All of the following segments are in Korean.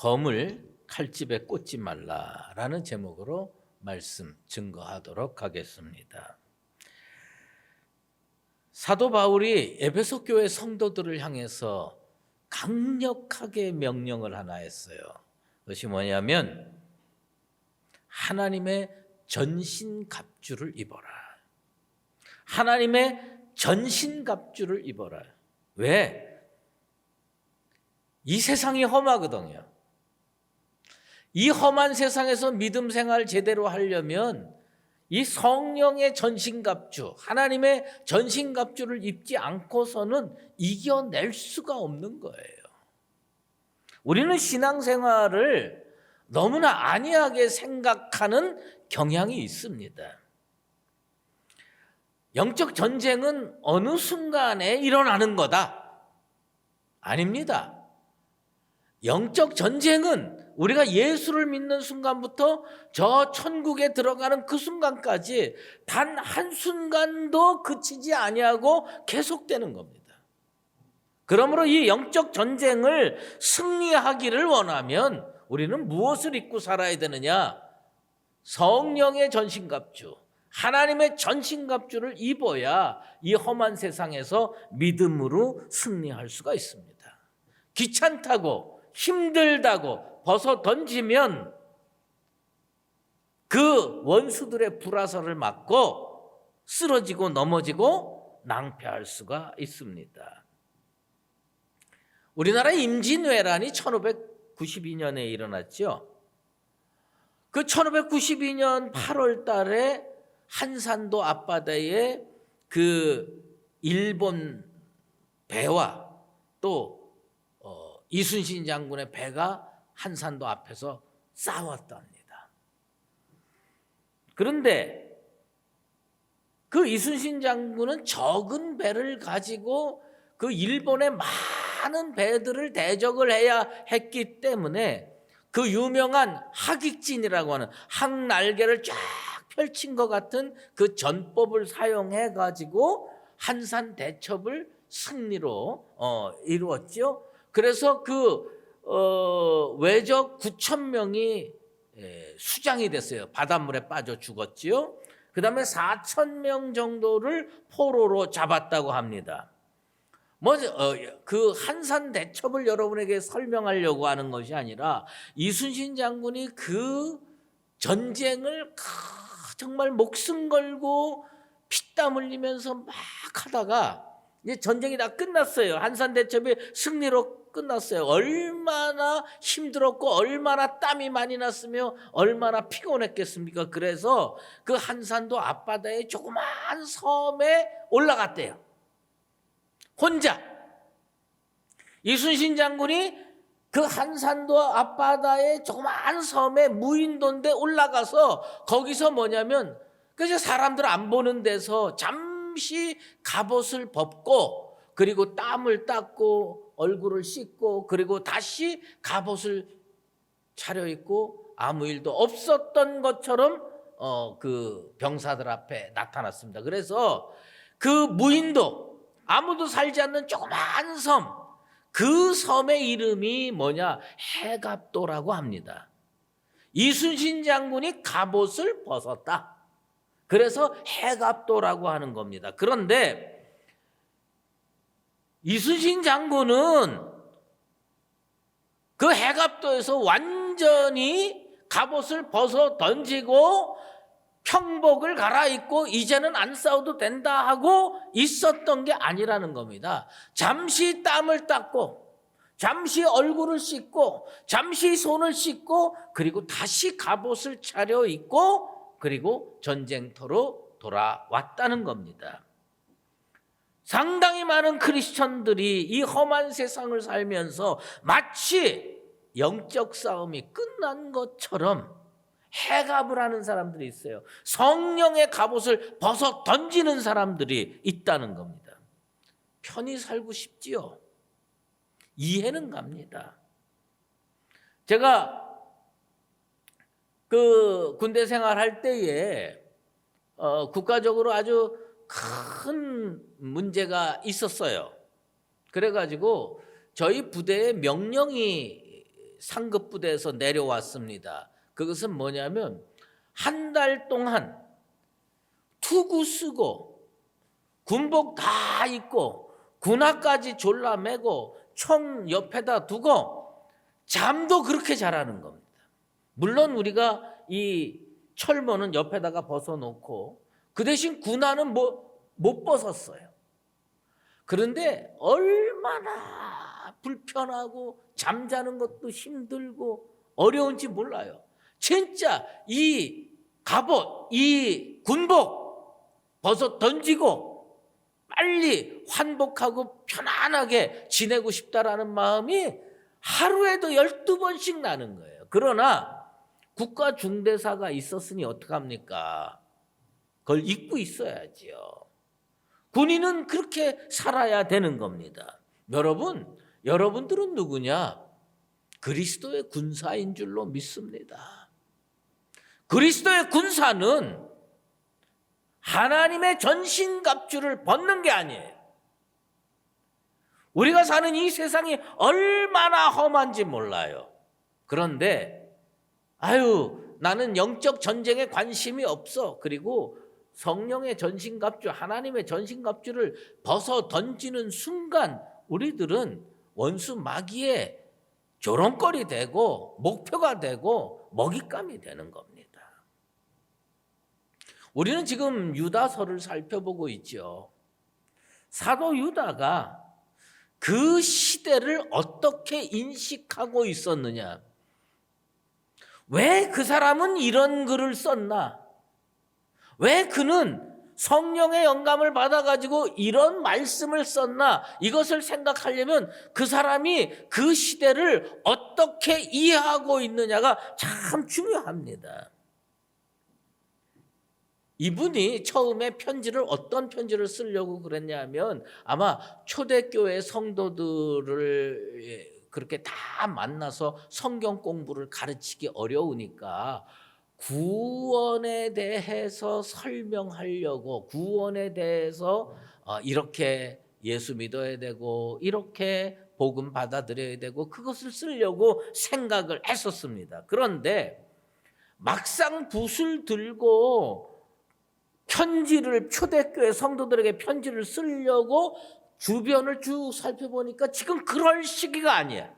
검을 칼집에 꽂지 말라라는 제목으로 말씀 증거하도록 하겠습니다. 사도 바울이 에베소 교회 성도들을 향해서 강력하게 명령을 하나 했어요. 그것이 뭐냐면 하나님의 전신갑주를 입어라. 하나님의 전신갑주를 입어라. 왜? 이 세상이 험하거든요. 이 험한 세상에서 믿음 생활 제대로 하려면 이 성령의 전신갑주, 하나님의 전신갑주를 입지 않고서는 이겨낼 수가 없는 거예요. 우리는 신앙생활을 너무나 안이하게 생각하는 경향이 있습니다. 영적 전쟁은 어느 순간에 일어나는 거다. 아닙니다. 영적 전쟁은 우리가 예수를 믿는 순간부터 저 천국에 들어가는 그 순간까지 단 한순간도 그치지 아니하고 계속되는 겁니다. 그러므로 이 영적 전쟁을 승리하기를 원하면 우리는 무엇을 입고 살아야 되느냐? 성령의 전신갑주, 하나님의 전신갑주를 입어야 이 험한 세상에서 믿음으로 승리할 수가 있습니다. 귀찮다고 힘들다고 벗어 던지면 그 원수들의 불화살을 맞고 쓰러지고 넘어지고 낭패할 수가 있습니다. 우리나라 임진왜란이 1592년에 일어났죠. 그 1592년 8월 달에 한산도 앞바다에 그 일본 배와 또 이순신 장군의 배가 한산도 앞에서 싸웠답니다. 그런데 그 이순신 장군은 적은 배를 가지고 그 일본의 많은 배들을 대적을 해야 했기 때문에 그 유명한 하깃진이라고 하는 항날개를 쫙 펼친 것 같은 그 전법을 사용해 가지고 한산 대첩을 승리로 이루었죠. 그래서 그 외적 9,000명이 수장이 됐어요. 바닷물에 빠져 죽었지요. 그 다음에 4,000명 정도를 포로로 잡았다고 합니다. 그 한산 대첩을 여러분에게 설명하려고 하는 것이 아니라 이순신 장군이 그 전쟁을 정말 목숨 걸고 피땀 흘리면서 막 하다가 이제 전쟁이 다 끝났어요. 한산 대첩이 승리로 끝났어요. 얼마나 힘들었고 얼마나 땀이 많이 났으며 얼마나 피곤했겠습니까? 그래서 그 한산도 앞바다에 조그만 섬에 올라갔대요. 혼자. 이순신 장군이 그 한산도 앞바다의 조그만 섬에 무인도인데 올라가서 거기서 뭐냐면 그래서 사람들 안 보는 데서 잠시 갑옷을 벗고 그리고 땀을 닦고 얼굴을 씻고 그리고 다시 갑옷을 차려입고 아무 일도 없었던 것처럼 그 병사들 앞에 나타났습니다. 그래서 그 무인도 아무도 살지 않는 조그만 섬, 그 섬의 이름이 뭐냐? 해갑도라고 합니다. 이순신 장군이 갑옷을 벗었다. 그래서 해갑도라고 하는 겁니다. 그런데 이순신 장군은 그 해갑도에서 완전히 갑옷을 벗어 던지고 평복을 갈아입고 이제는 안 싸워도 된다 하고 있었던 게 아니라는 겁니다. 잠시 땀을 닦고 잠시 얼굴을 씻고 잠시 손을 씻고 그리고 다시 갑옷을 차려입고 그리고 전쟁터로 돌아왔다는 겁니다. 상당히 많은 크리스천들이 이 험한 세상을 살면서 마치 영적 싸움이 끝난 것처럼 해갑을 하는 사람들이 있어요. 성령의 갑옷을 벗어 던지는 사람들이 있다는 겁니다. 편히 살고 싶지요. 이해는 갑니다. 제가 그 군대 생활할 때에 국가적으로 아주 큰 문제가 있었어요. 그래가지고 저희 부대에 명령이 상급 부대에서 내려왔습니다. 그것은 뭐냐면 한 달 동안 투구 쓰고 군복 다 입고 군화까지 졸라매고 총 옆에다 두고 잠도 그렇게 잘하는 겁니다. 물론 우리가 이 철모는 옆에다가 벗어놓고 그 대신 군화는 못 벗었어요. 그런데 얼마나 불편하고 잠자는 것도 힘들고 어려운지 몰라요. 진짜 이 갑옷, 이 군복 벗어 던지고 빨리 환복하고 편안하게 지내고 싶다라는 마음이 하루에도 12번씩 나는 거예요. 그러나 국가 중대사가 있었으니 어떡합니까? 그걸 잊고 있어야지요. 군인은 그렇게 살아야 되는 겁니다. 여러분들은 누구냐? 그리스도의 군사인 줄로 믿습니다. 그리스도의 군사는 하나님의 전신갑주를 벗는 게 아니에요. 우리가 사는 이 세상이 얼마나 험한지 몰라요. 그런데 나는 영적 전쟁에 관심이 없어. 그리고 성령의 전신갑주, 하나님의 전신갑주를 벗어 던지는 순간 우리들은 원수 마귀의 조롱거리 되고 목표가 되고 먹잇감이 되는 겁니다. 우리는 지금 유다서를 살펴보고 있죠. 사도 유다가 그 시대를 어떻게 인식하고 있었느냐? 왜 그 사람은 이런 글을 썼나? 왜 그는 성령의 영감을 받아가지고 이런 말씀을 썼나? 이것을 생각하려면 그 사람이 그 시대를 어떻게 이해하고 있느냐가 참 중요합니다. 이분이 처음에 어떤 편지를 쓰려고 그랬냐면 아마 초대교회 성도들을 그렇게 다 만나서 성경 공부를 가르치기 어려우니까 구원에 대해서 설명하려고, 구원에 대해서 이렇게 예수 믿어야 되고 이렇게 복음 받아들여야 되고 그것을 쓰려고 생각을 했었습니다. 그런데 막상 붓을 들고 초대교회 성도들에게 편지를 쓰려고 주변을 쭉 살펴보니까 지금 그럴 시기가 아니야.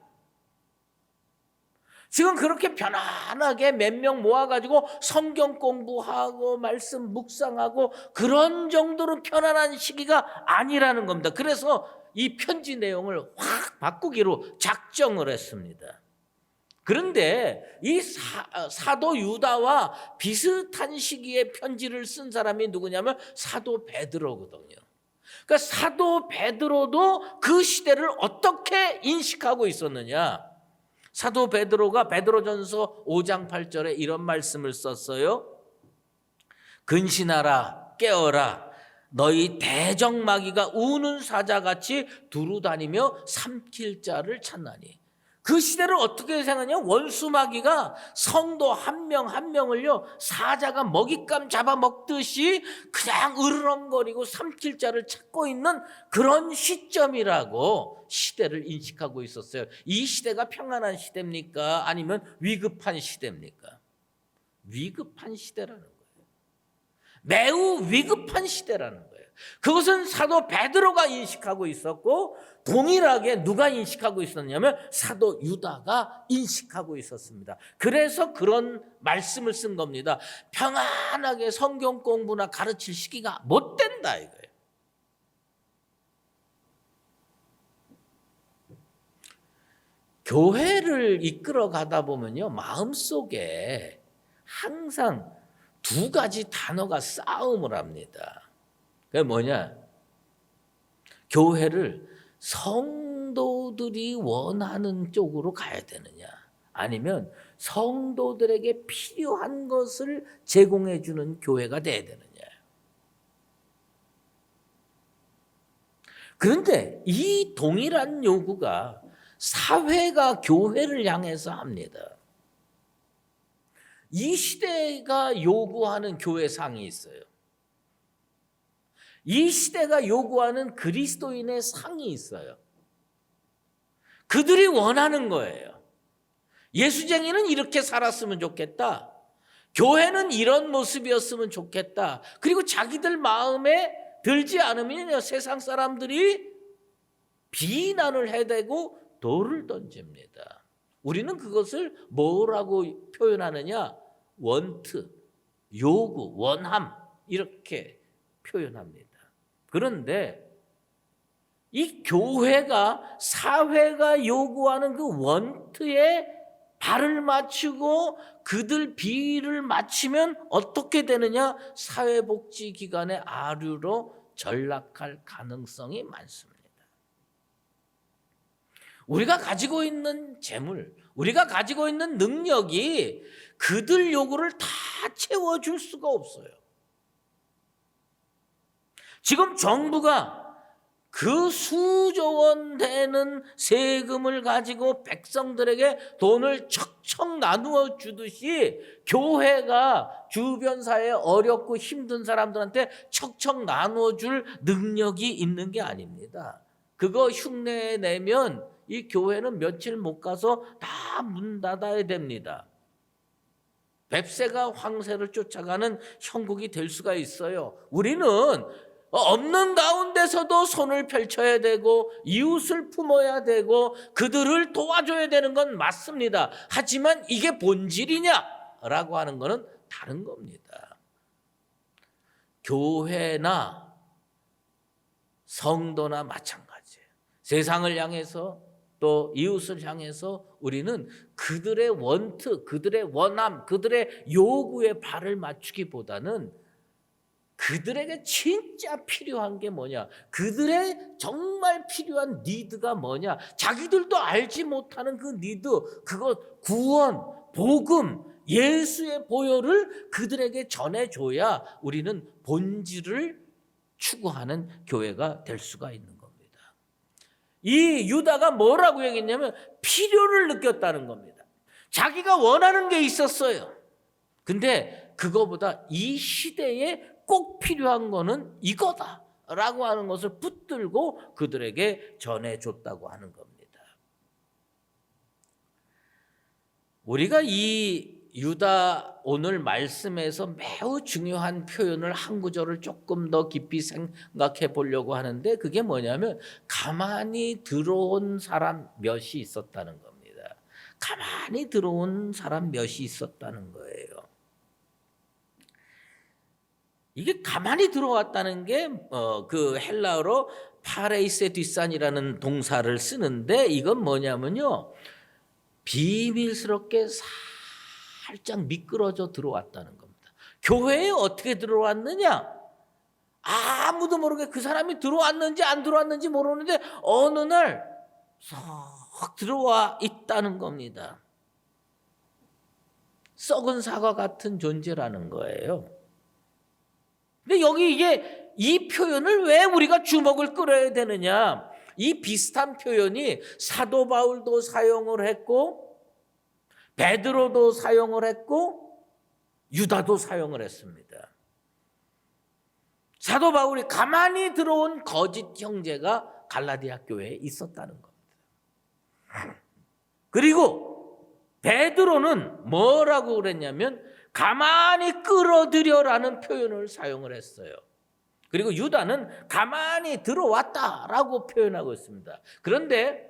지금 그렇게 편안하게 몇 명 모아가지고 성경 공부하고 말씀 묵상하고 그런 정도로 편안한 시기가 아니라는 겁니다. 그래서 이 편지 내용을 확 바꾸기로 작정을 했습니다. 그런데 이 사도 유다와 비슷한 시기에 편지를 쓴 사람이 누구냐면 사도 베드로거든요. 그러니까 사도 베드로도 그 시대를 어떻게 인식하고 있었느냐? 사도 베드로가 베드로전서 5장 8절에 이런 말씀을 썼어요. 근신하라, 깨어라. 너희 대적마귀가 우는 사자같이 두루다니며 삼킬 자를 찾나니. 그 시대를 어떻게 생각하냐? 원수 마귀가 성도 한 명 한 명을요 사자가 먹잇감 잡아먹듯이 그냥 으르렁거리고 삼킬 자를 찾고 있는 그런 시점이라고 시대를 인식하고 있었어요. 이 시대가 평안한 시대입니까? 아니면 위급한 시대입니까? 위급한 시대라는 거예요. 매우 위급한 시대라는 거예요. 그것은 사도 베드로가 인식하고 있었고 동일하게 누가 인식하고 있었냐면 사도 유다가 인식하고 있었습니다. 그래서 그런 말씀을 쓴 겁니다. 평안하게 성경 공부나 가르칠 시기가 못 된다 이거예요. 교회를 이끌어 가다 보면요 마음속에 항상 두 가지 단어가 싸움을 합니다. 그게 뭐냐? 교회를 성도들이 원하는 쪽으로 가야 되느냐? 아니면 성도들에게 필요한 것을 제공해 주는 교회가 돼야 되느냐? 그런데 이 동일한 요구가 사회가 교회를 향해서 합니다. 이 시대가 요구하는 교회상이 있어요. 이 시대가 요구하는 그리스도인의 상이 있어요. 그들이 원하는 거예요. 예수쟁이는 이렇게 살았으면 좋겠다. 교회는 이런 모습이었으면 좋겠다. 그리고 자기들 마음에 들지 않으면 세상 사람들이 비난을 해대고 돌을 던집니다. 우리는 그것을 뭐라고 표현하느냐? 원트, 요구, 원함 이렇게 표현합니다. 그런데 이 교회가 사회가 요구하는 그 원트에 발을 맞추고 그들 비를 맞추면 어떻게 되느냐? 사회복지기관의 아류로 전락할 가능성이 많습니다. 우리가 가지고 있는 재물, 우리가 가지고 있는 능력이 그들 요구를 다 채워줄 수가 없어요. 지금 정부가 그 수조 원 되는 세금을 가지고 백성들에게 돈을 척척 나누어 주듯이 교회가 주변 사회에 어렵고 힘든 사람들한테 척척 나누어 줄 능력이 있는 게 아닙니다. 그거 흉내 내면 이 교회는 며칠 못 가서 다 문 닫아야 됩니다. 뱁새가 황새를 쫓아가는 형국이 될 수가 있어요. 우리는 없는 가운데서도 손을 펼쳐야 되고 이웃을 품어야 되고 그들을 도와줘야 되는 건 맞습니다. 하지만 이게 본질이냐라고 하는 것은 다른 겁니다. 교회나 성도나 마찬가지예요. 세상을 향해서 또 이웃을 향해서 우리는 그들의 원트, 그들의 원함, 그들의 요구에 발을 맞추기보다는 그들에게 진짜 필요한 게 뭐냐? 그들의 정말 필요한 니드가 뭐냐? 자기들도 알지 못하는 그 니드, 그것 구원, 복음, 예수의 보혈을 그들에게 전해줘야 우리는 본질을 추구하는 교회가 될 수가 있는 겁니다. 이 유다가 뭐라고 얘기했냐면 필요를 느꼈다는 겁니다. 자기가 원하는 게 있었어요. 근데 그거보다 이 시대에 꼭 필요한 거는 이거다라고 하는 것을 붙들고 그들에게 전해줬다고 하는 겁니다. 우리가 이 유다 오늘 말씀에서 매우 중요한 표현을 한 구절을 조금 더 깊이 생각해 보려고 하는데 그게 뭐냐면 가만히 들어온 사람 몇이 있었다는 겁니다. 가만히 들어온 사람 몇이 있었다는 거예요. 이게 가만히 들어왔다는 게 그 헬라어로 파레이세 뒷산이라는 동사를 쓰는데 이건 뭐냐면요. 비밀스럽게 살짝 미끄러져 들어왔다는 겁니다. 교회에 어떻게 들어왔느냐? 아무도 모르게 그 사람이 들어왔는지 안 들어왔는지 모르는데 어느 날 쏙 들어와 있다는 겁니다. 썩은 사과 같은 존재라는 거예요. 근데 여기 이게 이 표현을 왜 우리가 주목을 끌어야 되느냐? 이 비슷한 표현이 사도 바울도 사용을 했고 베드로도 사용을 했고 유다도 사용을 했습니다. 사도 바울이 가만히 들어온 거짓 형제가 갈라디아 교회에 있었다는 겁니다. 그리고 베드로는 뭐라고 그랬냐면 가만히 끌어들여라는 표현을 사용을 했어요. 그리고 유다는 가만히 들어왔다라고 표현하고 있습니다. 그런데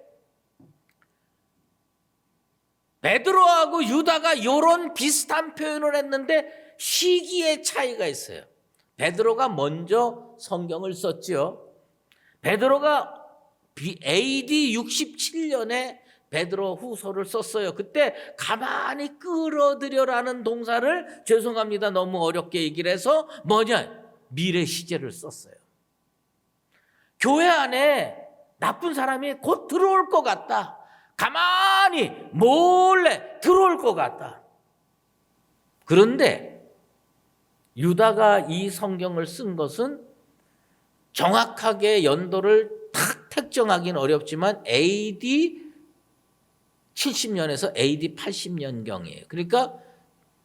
베드로하고 유다가 이런 비슷한 표현을 했는데 시기의 차이가 있어요. 베드로가 먼저 성경을 썼죠. 베드로가 AD 67년에 베드로 후서를 썼어요. 그때 가만히 끌어들여라는 동사를 죄송합니다. 너무 어렵게 얘기를 해서 뭐냐? 미래 시제를 썼어요. 교회 안에 나쁜 사람이 곧 들어올 것 같다. 가만히 몰래 들어올 것 같다. 그런데 유다가 이 성경을 쓴 것은 정확하게 연도를 딱 특정하기는 어렵지만 AD 70년에서 AD 80년경이에요. 그러니까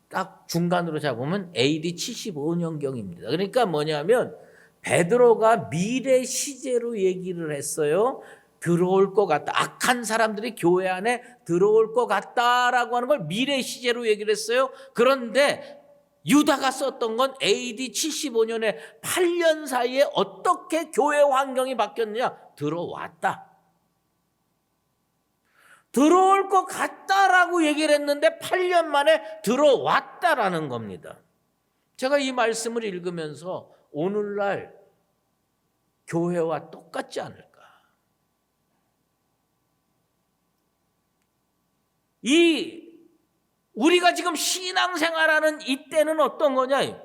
딱 중간으로 잡으면 AD 75년경입니다. 그러니까 뭐냐면 베드로가 미래 시제로 얘기를 했어요. 들어올 것 같다. 악한 사람들이 교회 안에 들어올 것 같다라고 하는 걸 미래 시제로 얘기를 했어요. 그런데 유다가 썼던 건 AD 75년에 8년 사이에 어떻게 교회 환경이 바뀌었느냐? 들어왔다. 들어올 것 같다라고 얘기를 했는데 8년 만에 들어왔다라는 겁니다. 제가 이 말씀을 읽으면서 오늘날 교회와 똑같지 않을까? 우리가 지금 신앙생활하는 이때는 어떤 거냐?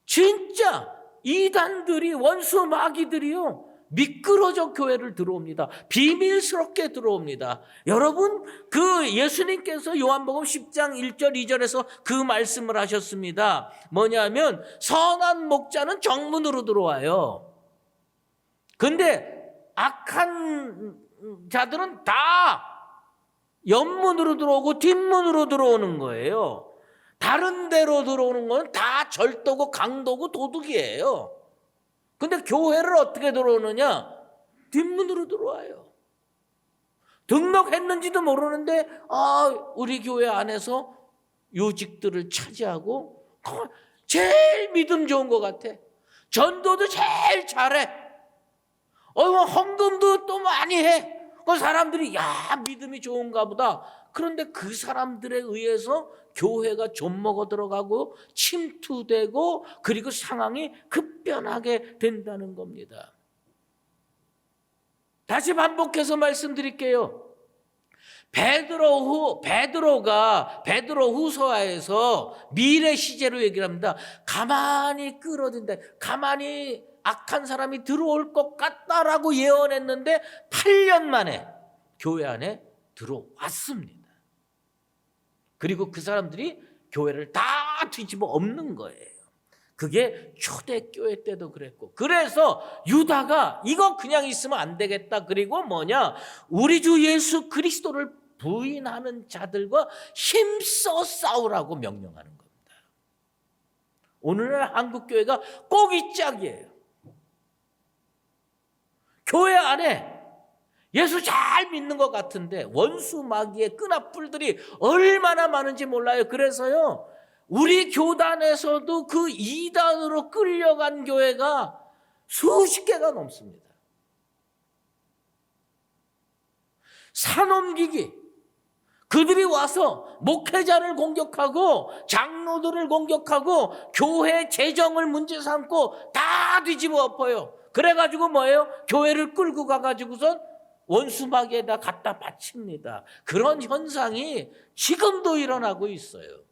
진짜 이단들이, 원수 마귀들이요, 미끄러져 교회를 들어옵니다. 비밀스럽게 들어옵니다. 여러분, 그 예수님께서 요한복음 10장 1절 2절에서 그 말씀을 하셨습니다. 뭐냐면 선한 목자는 정문으로 들어와요. 근데 악한 자들은 다 옆문으로 들어오고 뒷문으로 들어오는 거예요. 다른 데로 들어오는 건 다 절도고 강도고 도둑이에요. 근데 교회를 어떻게 들어오느냐? 뒷문으로 들어와요. 등록했는지도 모르는데 우리 교회 안에서 요직들을 차지하고 제일 믿음 좋은 것 같아. 전도도 제일 잘해. 헌금도 또 많이 해. 그 사람들이 믿음이 좋은가 보다. 그런데 그 사람들에 의해서 교회가 좀먹어 들어가고 침투되고 그리고 상황이 급변하게 된다는 겁니다. 다시 반복해서 말씀드릴게요. 베드로가 베드로 후서에서 미래 시제로 얘기를 합니다. 가만히 끌어든다. 가만히 악한 사람이 들어올 것 같다라고 예언했는데 8년 만에 교회 안에 들어왔습니다. 그리고 그 사람들이 교회를 다 뒤집어 엎는 거예요. 그게 초대교회 때도 그랬고, 그래서 유다가 이거 그냥 있으면 안 되겠다. 그리고 우리 주 예수 그리스도를 부인하는 자들과 힘써 싸우라고 명령하는 겁니다. 오늘날 한국교회가 꼭 이 짝이에요. 교회 안에 예수 잘 믿는 것 같은데 원수 마귀의 끈앞불들이 얼마나 많은지 몰라요. 그래서요, 우리 교단에서도 그 이단으로 끌려간 교회가 수십 개가 넘습니다. 산옮기기, 그들이 와서 목회자를 공격하고 장로들을 공격하고 교회 재정을 문제 삼고 다 뒤집어 엎어요. 그래가지고 교회를 끌고 가가지고선 원수마귀에다 갖다 바칩니다. 그런 현상이 지금도 일어나고 있어요.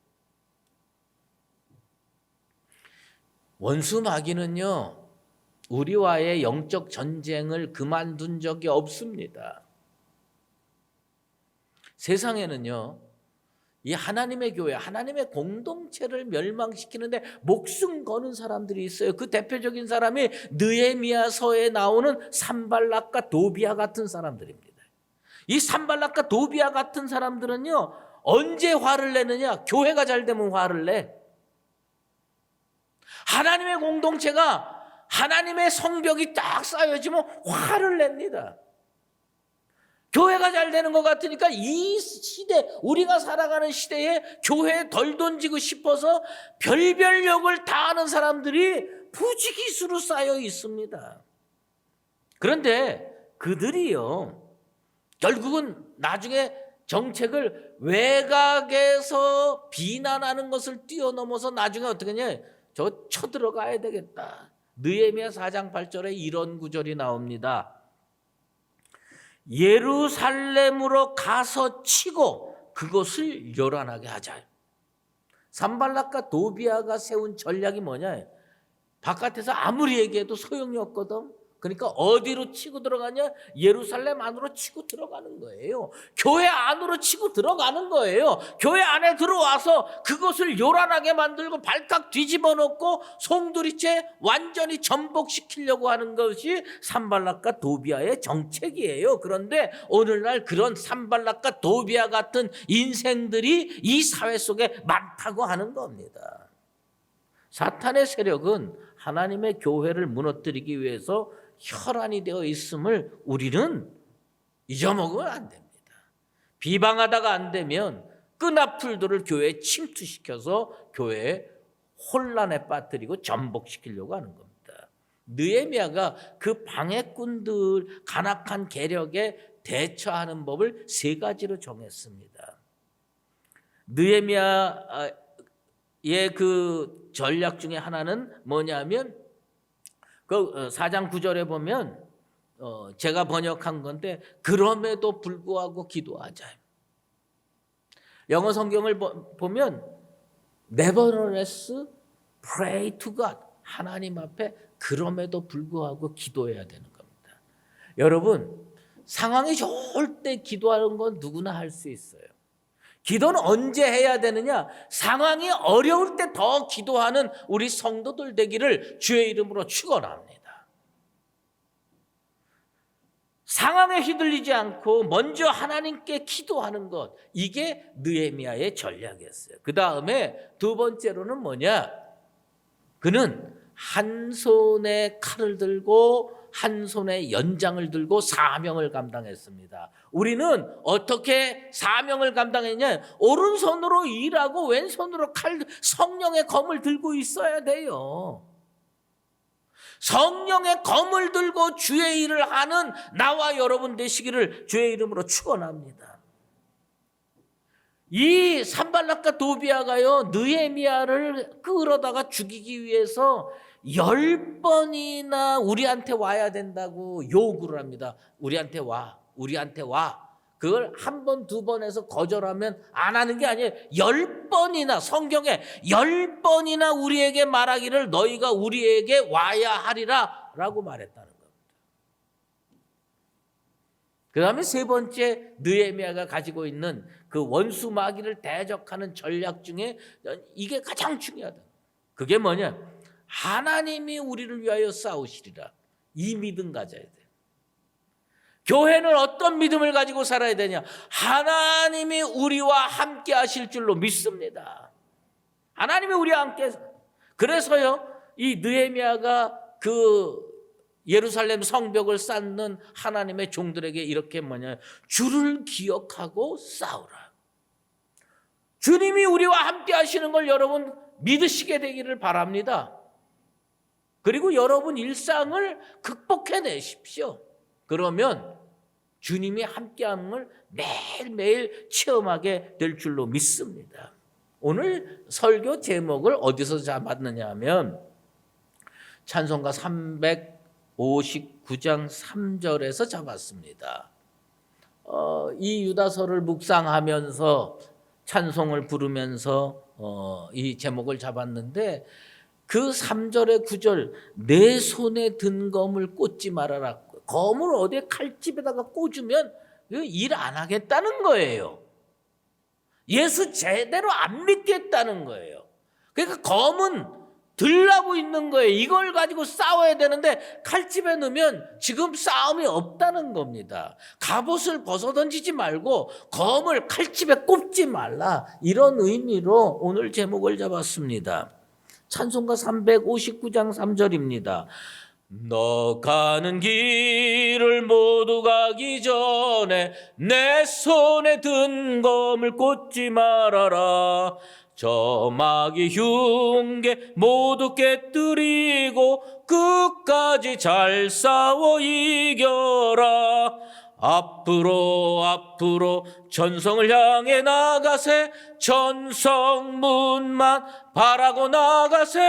원수마귀는요, 우리와의 영적 전쟁을 그만둔 적이 없습니다. 세상에는요, 이 하나님의 교회, 하나님의 공동체를 멸망시키는데 목숨 거는 사람들이 있어요. 그 대표적인 사람이 느헤미야서에 나오는 산발락과 도비아 같은 사람들입니다. 이 산발락과 도비아 같은 사람들은요, 언제 화를 내느냐? 교회가 잘 되면 화를 내. 하나님의 공동체가, 하나님의 성벽이 딱 쌓여지면 화를 냅니다. 교회가 잘 되는 것 같으니까 이 시대, 우리가 살아가는 시대에 교회에 덜 던지고 싶어서 별별 욕을 다 하는 사람들이 부지기수로 쌓여 있습니다. 그런데 그들이요, 결국은 나중에 정책을 외곽에서 비난하는 것을 뛰어넘어서 나중에 어떻게 하냐? 저 쳐들어가야 되겠다. 느헤미야 4장 8절에 이런 구절이 나옵니다. 예루살렘으로 가서 치고 그것을 요란하게 하자. 산발락과 도비아가 세운 전략이 뭐냐? 바깥에서 아무리 얘기해도 소용이 없거든. 그러니까 어디로 치고 들어가냐? 예루살렘 안으로 치고 들어가는 거예요. 교회 안으로 치고 들어가는 거예요. 교회 안에 들어와서 그것을 요란하게 만들고 발칵 뒤집어 놓고 송두리째 완전히 전복시키려고 하는 것이 산발락과 도비아의 정책이에요. 그런데 오늘날 그런 산발락과 도비아 같은 인생들이 이 사회 속에 많다고 하는 겁니다. 사탄의 세력은 하나님의 교회를 무너뜨리기 위해서 혈안이 되어 있음을 우리는 잊어먹으면 안 됩니다. 비방하다가 안 되면 끈앞풀들을 교회에 침투시켜서 교회에 혼란에 빠뜨리고 전복시키려고 하는 겁니다. 느헤미야가 그 방해꾼들 간악한 계력에 대처하는 법을 3가지로 정했습니다. 느헤미야의 그 전략 중에 하나는 뭐냐면 그 4장 9절에 보면 제가 번역한 건데 그럼에도 불구하고 기도하자. 영어 성경을 보면 Nevertheless pray to God. 하나님 앞에 그럼에도 불구하고 기도해야 되는 겁니다. 여러분, 상황이 좋을 때 기도하는 건 누구나 할 수 있어요. 기도는 언제 해야 되느냐? 상황이 어려울 때 더 기도하는 우리 성도들 되기를 주의 이름으로 축원합니다. 상황에 휘둘리지 않고 먼저 하나님께 기도하는 것, 이게 느헤미야의 전략이었어요. 그 다음에 2번째로는 뭐냐? 그는 한 손에 칼을 들고 한 손에 연장을 들고 사명을 감당했습니다. 우리는 어떻게 사명을 감당했냐? 오른손으로 일하고 왼손으로 성령의 검을 들고 있어야 돼요. 성령의 검을 들고 주의 일을 하는 나와 여러분 되시기를 주의 이름으로 축원합니다. 이 산발락과 도비아가요, 느헤미야를 끌어다가 죽이기 위해서 10번이나 우리한테 와야 된다고 요구를 합니다. 우리한테 와. 그걸 1번, 2번에서 거절하면 안 하는 게 아니에요. 10번이나, 성경에 10번이나 우리에게 말하기를 너희가 우리에게 와야 하리라 라고 말했다는 겁니다. 그 다음에 3번째, 느헤미야가 가지고 있는 그 원수 마귀를 대적하는 전략 중에 이게 가장 중요하다. 그게 뭐냐? 하나님이 우리를 위하여 싸우시리라. 이 믿음 가져야 돼요. 교회는 어떤 믿음을 가지고 살아야 되냐? 하나님이 우리와 함께 하실 줄로 믿습니다. 하나님이 우리와 함께. 그래서요, 이 느헤미야가 그 예루살렘 성벽을 쌓는 하나님의 종들에게 이렇게 뭐냐? 주를 기억하고 싸우라. 주님이 우리와 함께 하시는 걸 여러분 믿으시게 되기를 바랍니다. 그리고 여러분 일상을 극복해내십시오. 그러면 주님이 함께함을 매일매일 체험하게 될 줄로 믿습니다. 오늘 설교 제목을 어디서 잡았느냐 하면 찬송가 359장 3절에서 잡았습니다. 이 유다서를 묵상하면서 찬송을 부르면서 이 제목을 잡았는데 그 3절의 9절, 내 손에 든 검을 꽂지 말아라. 검을 어디에 칼집에다가 꽂으면 일 안 하겠다는 거예요. 예수 제대로 안 믿겠다는 거예요. 그러니까 검은 들라고 있는 거예요. 이걸 가지고 싸워야 되는데 칼집에 넣으면 지금 싸움이 없다는 겁니다. 갑옷을 벗어던지지 말고 검을 칼집에 꼽지 말라. 이런 의미로 오늘 제목을 잡았습니다. 찬송가 359장 3절입니다. 너 가는 길을 모두 가기 전에 내 손에 든 검을 꽂지 말아라. 저 마귀 흉계 모두 깨뜨리고 끝까지 잘 싸워 이겨라. 앞으로 전성을 향해 나가세. 전성문만 바라고 나가세.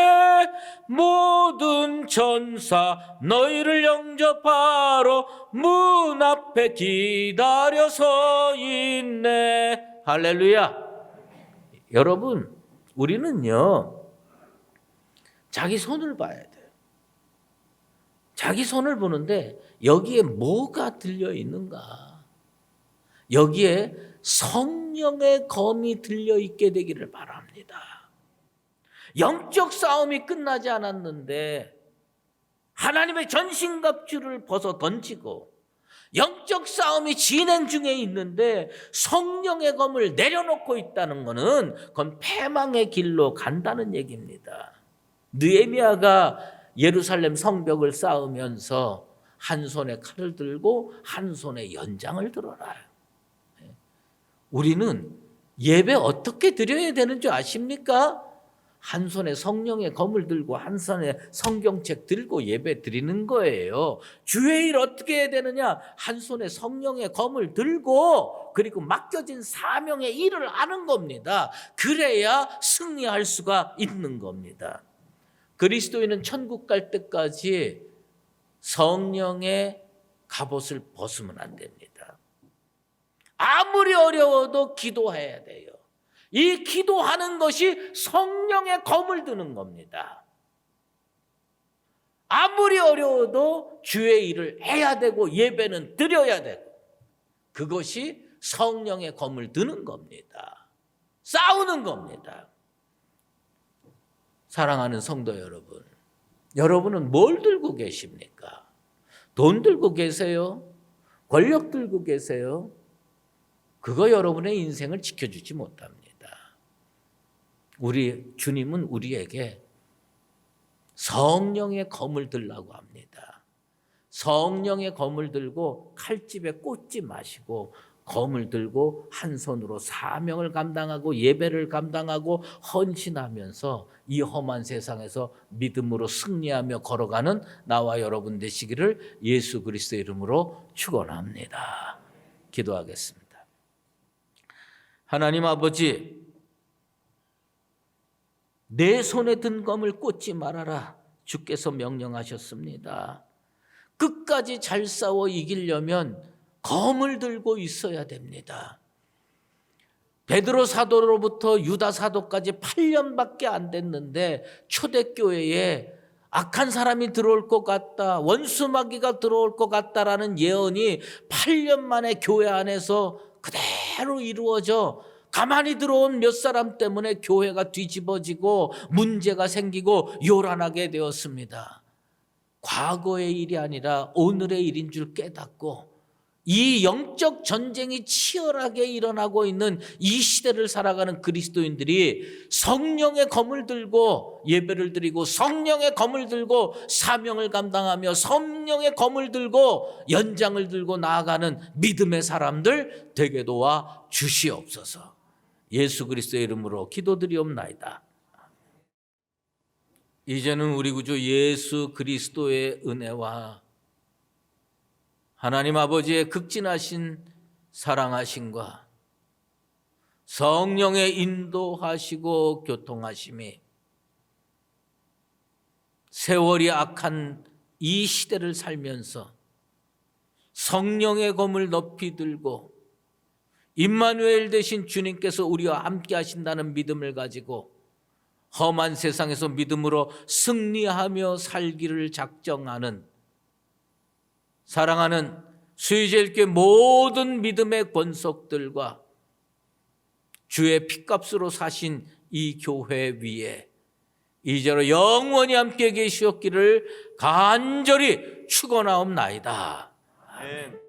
모든 전사 너희를 영접하러 문 앞에 기다려 서 있네. 할렐루야. 여러분, 우리는요 자기 손을 봐야 돼요. 자기 손을 보는데 여기에 뭐가 들려 있는가? 여기에 성령의 검이 들려 있게 되기를 바랍니다. 영적 싸움이 끝나지 않았는데 하나님의 전신갑주를 벗어 던지고 영적 싸움이 진행 중에 있는데 성령의 검을 내려놓고 있다는 것은 그건 패망의 길로 간다는 얘기입니다. 느헤미야가 예루살렘 성벽을 쌓으면서 한 손에 칼을 들고 한 손에 연장을 들어라. 우리는 예배 어떻게 드려야 되는 줄 아십니까? 한 손에 성령의 검을 들고 한 손에 성경책 들고 예배 드리는 거예요. 주의 일 어떻게 해야 되느냐? 한 손에 성령의 검을 들고 그리고 맡겨진 사명의 일을 하는 겁니다. 그래야 승리할 수가 있는 겁니다. 그리스도인은 천국 갈 때까지 성령의 갑옷을 벗으면 안 됩니다. 아무리 어려워도 기도해야 돼요. 이 기도하는 것이 성령의 검을 드는 겁니다. 아무리 어려워도 주의 일을 해야 되고 예배는 드려야 되고 그것이 성령의 검을 드는 겁니다. 싸우는 겁니다. 사랑하는 성도 여러분, 여러분은 뭘 들고 계십니까? 돈 들고 계세요? 권력 들고 계세요? 그거 여러분의 인생을 지켜주지 못합니다. 우리 주님은 우리에게 성령의 검을 들라고 합니다. 성령의 검을 들고 칼집에 꽂지 마시고 검을 들고 한 손으로 사명을 감당하고 예배를 감당하고 헌신하면서 이 험한 세상에서 믿음으로 승리하며 걸어가는 나와 여러분 되시기를 예수 그리스도의 이름으로 축원합니다. 기도하겠습니다. 하나님 아버지, 내 손에 든 검을 꽂지 말아라. 주께서 명령하셨습니다. 끝까지 잘 싸워 이기려면 검을 들고 있어야 됩니다. 베드로 사도로부터 유다 사도까지 8년밖에 안 됐는데 초대교회에 악한 사람이 들어올 것 같다, 원수마귀가 들어올 것 같다라는 예언이 8년 만에 교회 안에서 그대로 이루어져 가만히 들어온 몇 사람 때문에 교회가 뒤집어지고 문제가 생기고 요란하게 되었습니다. 과거의 일이 아니라 오늘의 일인 줄 깨닫고 이 영적 전쟁이 치열하게 일어나고 있는 이 시대를 살아가는 그리스도인들이 성령의 검을 들고 예배를 드리고 성령의 검을 들고 사명을 감당하며 성령의 검을 들고 연장을 들고 나아가는 믿음의 사람들 되게 도와 주시옵소서. 예수 그리스도의 이름으로 기도드리옵나이다. 이제는 우리 구주 예수 그리스도의 은혜와 하나님 아버지의 극진하신 사랑하심과 성령의 인도하시고 교통하심이 세월이 악한 이 시대를 살면서 성령의 검을 높이 들고 임마누엘 되신 주님께서 우리와 함께 하신다는 믿음을 가지고 험한 세상에서 믿음으로 승리하며 살기를 작정하는 사랑하는 수의제일교회 모든 믿음의 권속들과 주의 피값으로 사신 이 교회 위에 이제로 영원히 함께 계시옵기를 간절히 축원하옵나이다. 아멘.